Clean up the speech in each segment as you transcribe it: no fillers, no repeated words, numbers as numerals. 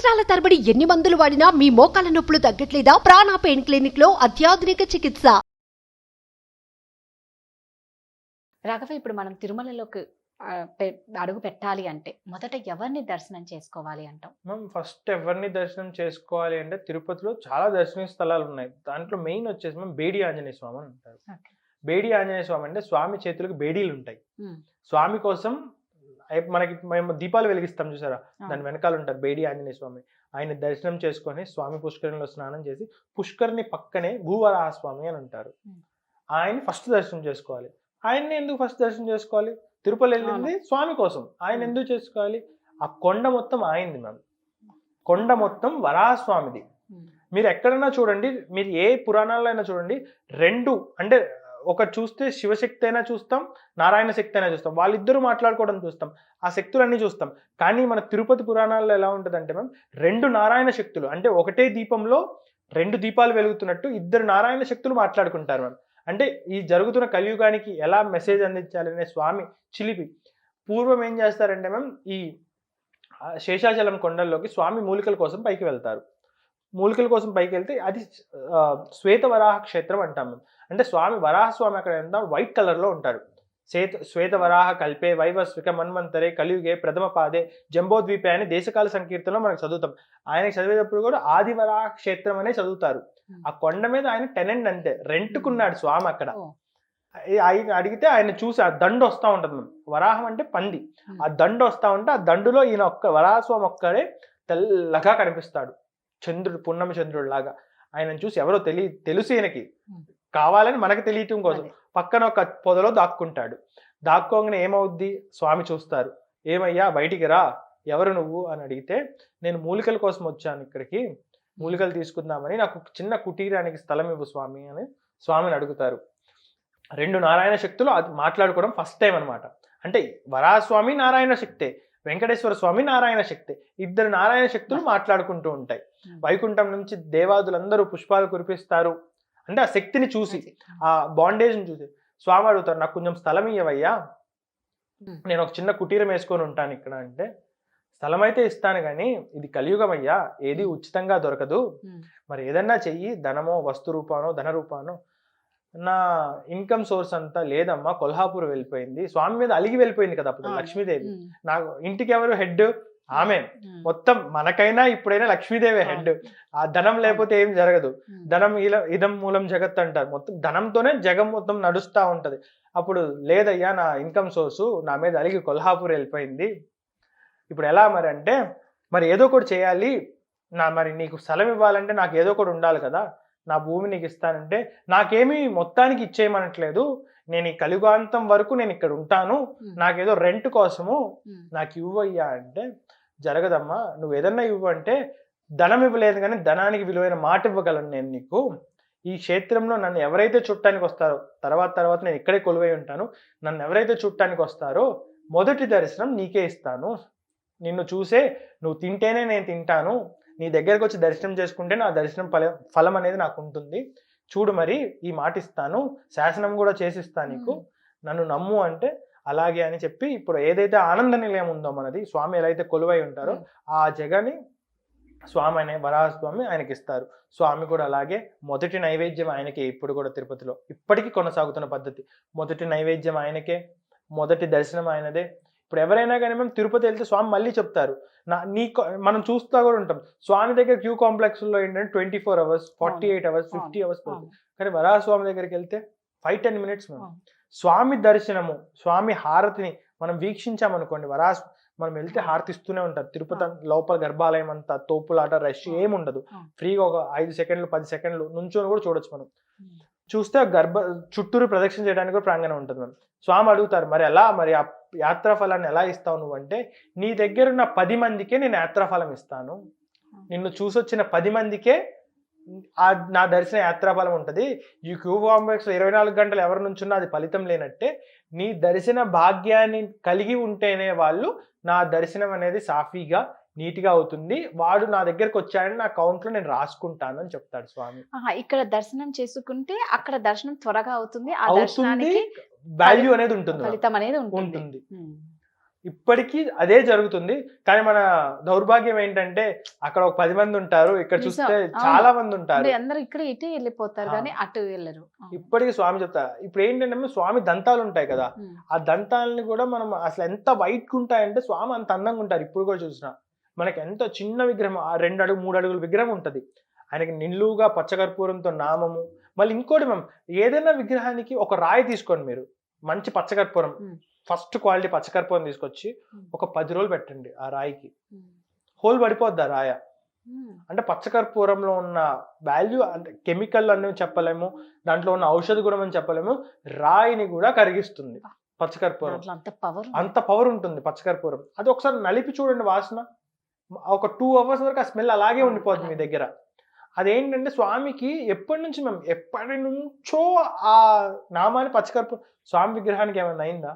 సంవత్సరాల తరబడి ఎన్ని మందులు వాడినా మీ మోకాల నొప్పులు తగ్గట్లేదా? ప్రాణ పెయిన్ క్లినిక్ లో అత్యాధునిక చికిత్స. రాఘవ, ఇప్పుడు మనం తిరుమలలోకి అడుగు పెట్టాలి అంటే మొదట ఎవరిని దర్శనం చేసుకోవాలి అంటాం? మనం ఫస్ట్ ఎవరిని దర్శనం చేసుకోవాలి అంటే తిరుపతిలో చాలా దర్శనీయ స్థలాలు ఉన్నాయి. దాంట్లో మెయిన్ వచ్చేసి మనం బేడి ఆంజనేయ స్వామి అని అంటారు. బేడి ఆంజనేయ స్వామి అంటే స్వామి చేతులకు బేడీలు ఉంటాయి. స్వామి కోసం మనకి మేము దీపాలు వెలిగిస్తాం చూసారా, దాని వెనకాల ఉంటారు బేడి ఆంజనేయ స్వామి. ఆయన దర్శనం చేసుకొని స్వామి పుష్కరిణిలో స్నానం చేసి పుష్కరిణి పక్కనే భూవరాహ స్వామి అని అంటారు. ఆయన ఫస్ట్ దర్శనం చేసుకోవాలి. ఆయన్ని ఎందుకు ఫస్ట్ దర్శనం చేసుకోవాలి? తిరుపతి వెళ్ళింది స్వామి కోసం, ఆయన ఎందుకు చేసుకోవాలి? ఆ కొండ మొత్తం ఆయనది మ్యామ్. కొండ మొత్తం వరాహస్వామిది. మీరు ఎక్కడైనా చూడండి, మీరు ఏ పురాణాల్లో అయినా చూడండి, రెండు అంటే ఒకటి చూస్తే శివశక్తి అయినా చూస్తాం, నారాయణ శక్తి అయినా చూస్తాం, వాళ్ళిద్దరూ మాట్లాడుకోవడం చూస్తాం, ఆ శక్తులన్నీ చూస్తాం. కానీ మన తిరుపతి పురాణాల్లో ఎలా ఉంటుందంటే మ్యామ్, రెండు నారాయణ శక్తులు అంటే ఒకటే దీపంలో రెండు దీపాలు వెలుగుతున్నట్టు ఇద్దరు నారాయణ శక్తులు మాట్లాడుకుంటారు మ్యామ్. అంటే ఈ జరుగుతున్న కలియుగానికి ఎలా మెసేజ్ అందించాలనే స్వామి చిలిపి. పూర్వం ఏం చేస్తారంటే మ్యామ్, ఈ శేషాచలం కొండల్లోకి స్వామి మూలికల కోసం పైకి వెళ్తారు. మూలికల కోసం పైకి వెళ్తే అది శ్వేత వరాహ క్షేత్రం అంటాం మేము. అంటే స్వామి వరాహస్వామి అక్కడ ఎంత వైట్ కలర్లో ఉంటాడు. శ్వేత వరాహ కల్పే వైవస్విక మన్వంతరే కలియుగే ప్రథమ పాదే జంబోద్వీపే అని దేశకాల సంకీర్తనలో మనకు చదువుతాం. ఆయనకి చదివేటప్పుడు కూడా ఆది వరాహ క్షేత్రం అనే చదువుతారు. ఆ కొండ మీద ఆయన టెనెంట్, అంతే రెంట్కున్నాడు స్వామి అక్కడ. ఆయన అడిగితే ఆయన చూసి ఆ దండు వస్తూ ఉంటుంది మేము. వరాహం అంటే పంది, ఆ దండు వస్తూ ఉంటే ఆ దండులో ఈయన వరాహస్వామి ఒక్కడే తెల్లగా కనిపిస్తాడు, చంద్రుడు, పున్నమి చంద్రుడు లాగా. ఆయనను చూసి ఎవరో తెలుసు ఈయనకి, కావాలని మనకు తెలియటం కోసం పక్కన ఒక పొదలో దాక్కుంటాడు. దాక్కోగానే ఏమవుద్ది, స్వామి చూస్తారు. ఏమయ్యా బయటికి రా, ఎవరు నువ్వు అని అడిగితే, నేను మూలికల కోసం వచ్చాను ఇక్కడికి, మూలికలు తీసుకుందామని, నాకు చిన్న కుటీరానికి స్థలం ఇవ్వు స్వామి అని స్వామిని అడుగుతారు. రెండు నారాయణ శక్తులు మాట్లాడుకోవడం ఫస్ట్ టైం అనమాట. అంటే వరాహస్వామి నారాయణ శక్తే, వెంకటేశ్వర స్వామి నారాయణ శక్తే, ఇద్దరు నారాయణ శక్తులు మాట్లాడుకుంటూ ఉంటాయి. వైకుంఠం నుంచి దేవాదులందరూ పుష్పాలు కురిపిస్తారు. అంటే ఆ శక్తిని చూసి, ఆ బాండేజ్ని చూసి స్వామి అడుగుతారు, నాకు కొంచెం స్థలం ఇవ్వయ్యా, నేను ఒక చిన్న కుటీరం వేసుకొని ఉంటాను ఇక్కడ. అంటే స్థలం అయితే ఇస్తాను కానీ ఇది కలియుగం అయ్యా, ఏది ఉచితంగా దొరకదు, మరి ఏదన్నా చెయ్యి, ధనమో వస్తు రూపానో ధన రూపానో. నా ఇన్కమ్ సోర్స్ అంతా లేదమ్మా, కొల్హాపూర్ వెళ్ళిపోయింది. స్వామి మీద అలిగి వెళ్ళిపోయింది కదా అప్పుడు లక్ష్మీదేవి. నాకు ఇంటికి ఎవరు హెడ్? ఆమె. మొత్తం మనకైనా ఇప్పుడైనా లక్ష్మీదేవి హెడ్. ఆ ధనం లేకపోతే ఏం జరగదు. ధనం ఇదం మూలం జగత్ అంటారు. మొత్తం ధనంతోనే జగం మొత్తం నడుస్తూ ఉంటది. అప్పుడు లేదయ్యా, నా ఇన్కమ్ సోర్సు నా మీద అలిగి కొల్హాపూర్ వెళ్ళిపోయింది, ఇప్పుడు ఎలా మరి అంటే, మరి ఏదో ఒకటి చేయాలి, మరి నీకు స్థలం ఇవ్వాలంటే నాకు ఏదో ఒకటి ఉండాలి కదా, నా భూమి నీకు ఇస్తానంటే, నాకేమీ మొత్తానికి ఇచ్చేయమనట్లేదు, నేను ఈ కలియుగాంతం వరకు నేను ఇక్కడ ఉంటాను, నాకేదో రెంట్ కోసము నాకు ఇవ్వయ్యా అంటే, జరగదమ్మా, నువ్వు ఏదన్నా ఇవ్వు అంటే, ధనం ఇవ్వలేదు కానీ ధనానికి విలువైన మాట ఇవ్వగలను నేను నీకు. ఈ క్షేత్రంలో నన్ను ఎవరైతే చూడటానికి వస్తారో, తర్వాత నేను ఇక్కడే కొలువై ఉంటాను, నన్ను ఎవరైతే చూడటానికి వస్తారో మొదటి దర్శనం నీకే ఇస్తాను, నిన్ను చూసే నువ్వు తింటేనే నేను తింటాను, నీ దగ్గరకు వచ్చి దర్శనం చేసుకుంటే నా దర్శనం ఫలం అనేది నాకు ఉంటుంది, చూడు మరి ఈ మాట ఇస్తాను, శాసనం కూడా చేసిస్తాను నీకు, నన్ను నమ్ము అంటే అలాగే అని చెప్పి, ఇప్పుడు ఏదైతే ఆనంద నిలయం ఉందో మనది, స్వామి ఎలా అయితే కొలువై ఉంటారో ఆ జగని స్వామి అనే వరాహస్వామి ఆయనకి ఇస్తారు. స్వామి కూడా అలాగే మొదటి నైవేద్యం ఆయనకే. ఇప్పుడు కూడా తిరుపతిలో ఇప్పటికీ కొనసాగుతున్న పద్ధతి, మొదటి నైవేద్యం ఆయనకే, మొదటి దర్శనం ఆయనదే. ఇప్పుడు ఎవరైనా కానీ మేము తిరుపతి వెళ్తే స్వామి మళ్ళీ చెప్తారు, మనం చూస్తా కూడా ఉంటాం, స్వామి దగ్గర క్యూ కాంప్లెక్స్లో ఏంటంటే 24 hours, 48 hours, 50 hours పడుతుంది. కానీ వరాహస్వామి దగ్గరికి వెళ్తే 5-10 minutes మేము స్వామి దర్శనము, స్వామి హారతిని మనం వీక్షించామనుకోండి, మనం వెళ్తే హారతి ఇస్తూనే ఉంటారు. తిరుపతి లోపల గర్భాలయం అంతా తోపులాట, రష్ ఏముండదు. ఫ్రీగా ఒక 5 seconds 10 seconds నుంచొని కూడా చూడొచ్చు. మనం చూస్తే చుట్టూరు ప్రదక్షిణ చేయడానికి కూడా ప్రాంగణం ఉంటుంది. మనం స్వామి అడుగుతారు, మరి ఎలా, మరి ఆ యాత్రాఫలాన్ని ఎలా ఇస్తావు నువ్వు అంటే, నీ దగ్గర ఉన్న 10 మందికే నేను యాత్రాఫలం ఇస్తాను, నిన్ను చూసొచ్చిన 10 మందికే నా దర్శన యాత్రాఫలం ఉంటుంది. ఈ క్యూ కాంప్లెక్స్ 24 గంటలు ఎవరి నుంచున్నా అది ఫలితం లేనట్టే, నీ దర్శన భాగ్యాన్ని కలిగి ఉంటేనే వాళ్ళు నా దర్శనం అనేది సాఫీగా నీట్గా అవుతుంది, వాడు నా దగ్గరకు వచ్చాడని నా అకౌంట్లో నేను రాసుకుంటాను అని చెప్తాడు స్వామి. ఇక్కడ దర్శనం చేసుకుంటే అక్కడ దర్శనం త్వరగా అవుతుంది, వాల్యూ అనేది ఉంటుంది, ఫలితం అనేది ఉంటుంది. ఇప్పటికీ అదే జరుగుతుంది. కానీ మన దౌర్భాగ్యం ఏంటంటే అక్కడ ఒక 10 మంది ఉంటారు, ఇక్కడ నిజం. చూస్తే అవును. చాలా మంది ఉంటారు. అంటే అందరూ ఇక్కడ ఇటే వెళ్ళిపోతారు ఆ. కానీ అటు వెళ్ళరు. ఇప్పటికీ స్వామి చెప్తా, ఇప్పుడు ఏంటంటే స్వామి దంతాలు ఉంటాయి కదా, ఆ దంతాలని కూడా మనం అసలు ఎంత వైట్గా ఉంటాయంటే స్వామి అంత అందంగా ఉంటారు. ఇప్పుడు కూడా చూసిన మనకి ఎంత చిన్న విగ్రహం, 2 అడుగు 3 అడుగుల విగ్రహం ఉంటది. ఆయనకి నిలువుగా పచ్చకర్పూరంతో నామము. మళ్ళీ ఇంకోటి మనం ఏదైనా విగ్రహానికి ఒక రాయి తీసుకోండి, మీరు మంచి పచ్చకర్పూరం, ఫస్ట్ క్వాలిటీ పచ్చకర్పూరం తీసుకొచ్చి ఒక 10 రోజులు పెట్టండి ఆ రాయికి, హోల్ పడిపోద్ది ఆ రాయ. అంటే పచ్చకర్పూరంలో ఉన్న వాల్యూ, అంటే కెమికల్ అనేవి చెప్పలేము, దాంట్లో ఉన్న ఔషధ గుణం అని చెప్పలేము, రాయిని కూడా కరిగిస్తుంది పచ్చకర్పూరం. అంత పవర్ ఉంటుంది పచ్చకర్పూరం. అది ఒకసారి నలిపి చూడండి, వాసన ఒక 2 hours వరకు ఆ స్మెల్ అలాగే ఉండిపోతుంది మీ దగ్గర. అదేంటంటే స్వామికి ఎప్పటి నుంచో ఆ నామాన్ని పచ్చకర్పూరం. స్వామి విగ్రహానికి ఏమైనా అయిందా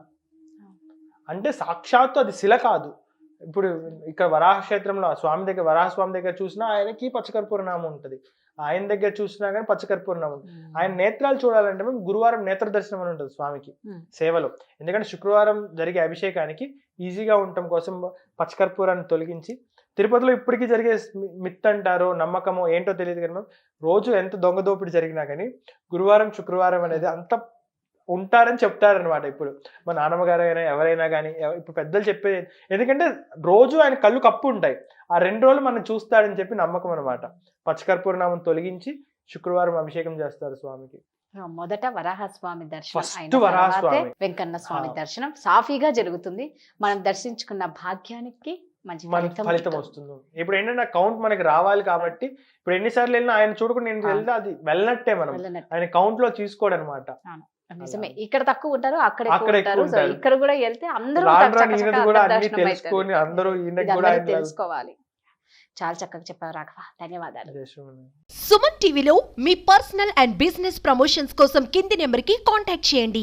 అంటే సాక్షాత్తు అది శిల కాదు. ఇప్పుడు ఇక్కడ వరాహ క్షేత్రంలో స్వామి దగ్గర, వరాహ స్వామి దగ్గర చూసినా ఆయనకి పచ్చకర్పూర నామం ఉంటుంది, ఆయన దగ్గర చూసినా కానీ పచ్చకర్పూర నామం. ఆయన నేత్రాలు చూడాలంటే మేము గురువారం నేత్ర దర్శనం అని ఉంటుంది స్వామికి సేవలో. ఎందుకంటే శుక్రవారం జరిగే అభిషేకానికి ఈజీగా ఉండటం కోసం పచ్చకర్పూరాన్ని తొలగించి, తిరుపతిలో ఇప్పటికీ జరిగే మిత్ అంటారో నమ్మకమో ఏంటో తెలియదు కానీ రోజు ఎంత దొంగ దోపిడి జరిగినా కానీ గురువారం శుక్రవారం అనేది అంత ఉంటారని చెప్తారనమాట. ఇప్పుడు మా నాన్నమ్మ గారు అయినా ఎవరైనా కానీ, ఇప్పుడు పెద్దలు చెప్పేది, ఎందుకంటే రోజు ఆయన కళ్ళు కప్పు ఉంటాయి, ఆ 2 రోజులు మనం చూస్తాడని చెప్పి నమ్మకం అనమాట. పచ్చకర్పూర నామం తొలగించి శుక్రవారం అభిషేకం చేస్తారు స్వామికి. మొదట వరాహస్వామి దర్శనం, ఫస్ట్ వరాహస్వామి, వెంకన్న స్వామి దర్శనం సాఫీగా జరుగుతుంది. మనం దర్శించుకున్న భాగ్యానికి మంచి ఫలితం వస్తుంది. ఇప్పుడు ఏంటంటే కౌంట్ మనకి రావాలి కాబట్టి, ఇప్పుడు ఎన్నిసార్లు వెళ్ళినా ఆయన చూడకుండా నేను వెళ్తే అది వెళ్ళనట్టే, మనం ఆయన కౌంట్ లో తీసుకోడు అనమాట. నిజమే, ఇక్కడ తక్కువ ఉంటారు, అక్కడ ఎక్కువ ఉంటారు. ఇక్కడ కూడా వెళ్తే అందరూ తెలుసుకొని అందరూ తెలుసుకోవాలి. చాలా చక్కగా చెప్పారు రాఘవ, ధన్యవాదాలు. సుమన్ టీవీలో మీ పర్సనల్ అండ్ బిజినెస్ ప్రమోషన్స్ కోసం కింది నెంబర్కి కాంటాక్ట్ చేయండి.